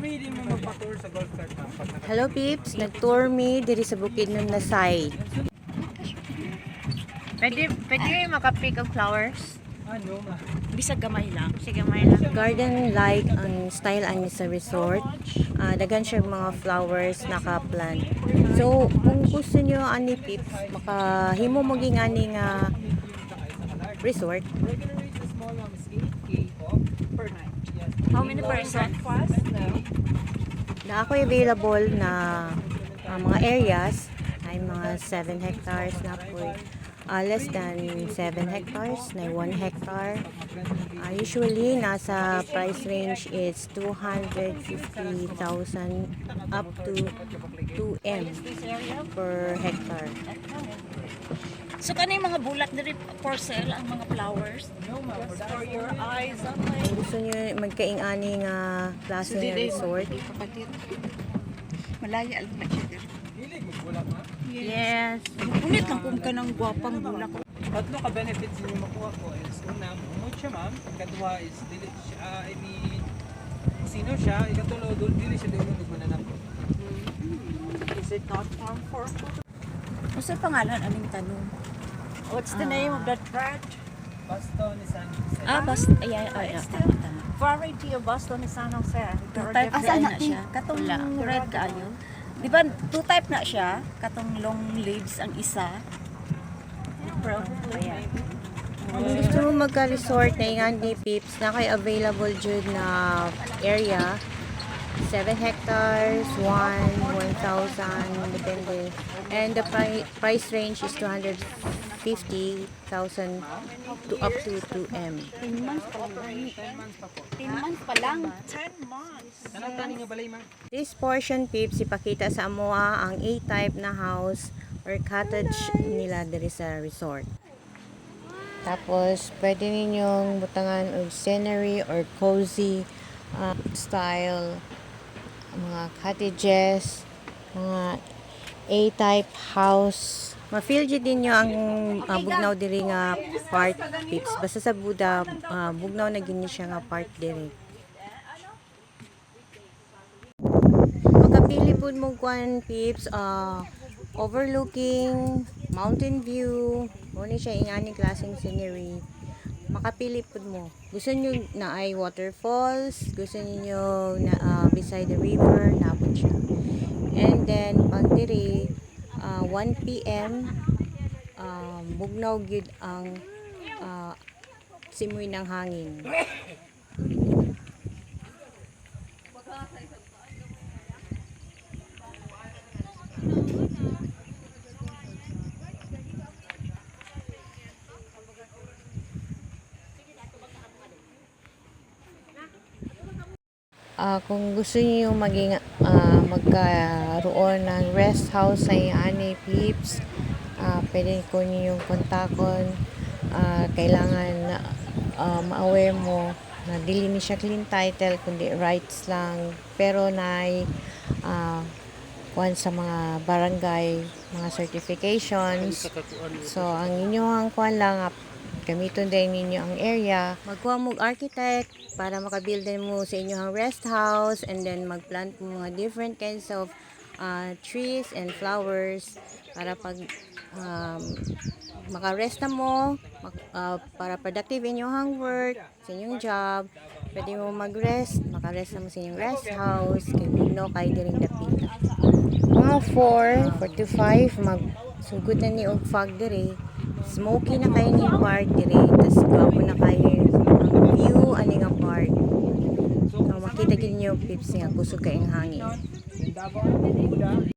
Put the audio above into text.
Pwede mo magpa-tour sa golf cart ma'am. Hello peeps, nag-tour me diri sa Bukidnon na side. Pwede maka-pick of flowers. Ano ma? Bisag gamay lang. Sige, gamay lang. Garden-like ang style ani sa resort. Daghan siya mga flowers naka-plant. So, kung gusto niyo ani peeps, makahimo mo ging ani nga resort. Regular rate sa small ma'am is 8K per night. Yes. How many person? Na ako available na mga areas ay mga 7 hectares na po. Less than 7 hectares na 1 hectare. Usually nasa price range is 250,000 up to 2M per hectare. So kani mga bulat diri for sale ang mga flowers. No ma'am. For your eyes only. Kung gusto nyo magkaing-ani nga klase ng resort, Malaya lang na siya diri. Hilig magbulak ma'am. Yes. Unit lang kung ka ng gwapang bulak. Tatlo ka benefits yung makuha ko is una, umot siya ma'am. Ikatwa is dili siya, sino siya. Ikatulo, dili siya dili nagmananap. Is it not farm for food? Ano pangalan aning tanong? What's the name of that brand? Basto ni San Jose. Basta, variety of Basta ni San Jose. Type na siya. Katong red kaayo. Di ba, two type na siya. Katong long leaves ang isa. Brown. Ayan. kung gusto mo magka-resort na ingan ni peeps, na kayo available dyan na area. 7 hectares, 1,000, depende. And the price range is 250,000 to up to 2M. 10 months pa lang. 10 months pa lang. 10 months. Anong tani nga balay ma'am? This portion peeps, ipakita sa amoa ang A-type na house or cottage nila diri sa resort. Tapos, pwede ninyong butangan og scenery or cozy style, mga cottages, mga A-type house. Ma-feel din nyo ang bugnaw diri nga part peeps. Basta sa Buda, bugnaw na gini siya nga part diri. Makapili po mo kuan peeps, overlooking mountain view, muna siya ingani klaseng scenery. Makapili po mo. Gusto nyo na ay waterfalls, gusto niyo na beside the river, napon siya. And then pag diri 1 PM bugnaw gid ang simoy ng hangin. Kung gusto niyo maging magkaroon ng rest house sa ani peeps, pwede ko niyo kontakon. Kailangan ma-aware mo na dili ni siya clean title kundi rights lang, pero nay kuan sa mga barangay, mga certifications. So ang inyong kuan lang, gamiton din ninyo ang area. Magkuha mo architect para makabuild din mo sa inyong rest house, and then magplant mo mga different kinds of trees and flowers para pag makarest na mo, para productive inyong work, sa inyong job. Pwede mo mag-rest, makarest na mo sa inyong rest house, kay no kay diring dapita. Mga 4 to 5, magsugod na ni og fog diri. Smoky na kayo ni part diri, tas gwapo na kayo ang view ani nga part. So makita gid niyo peeps nga kusog kay ang hangin.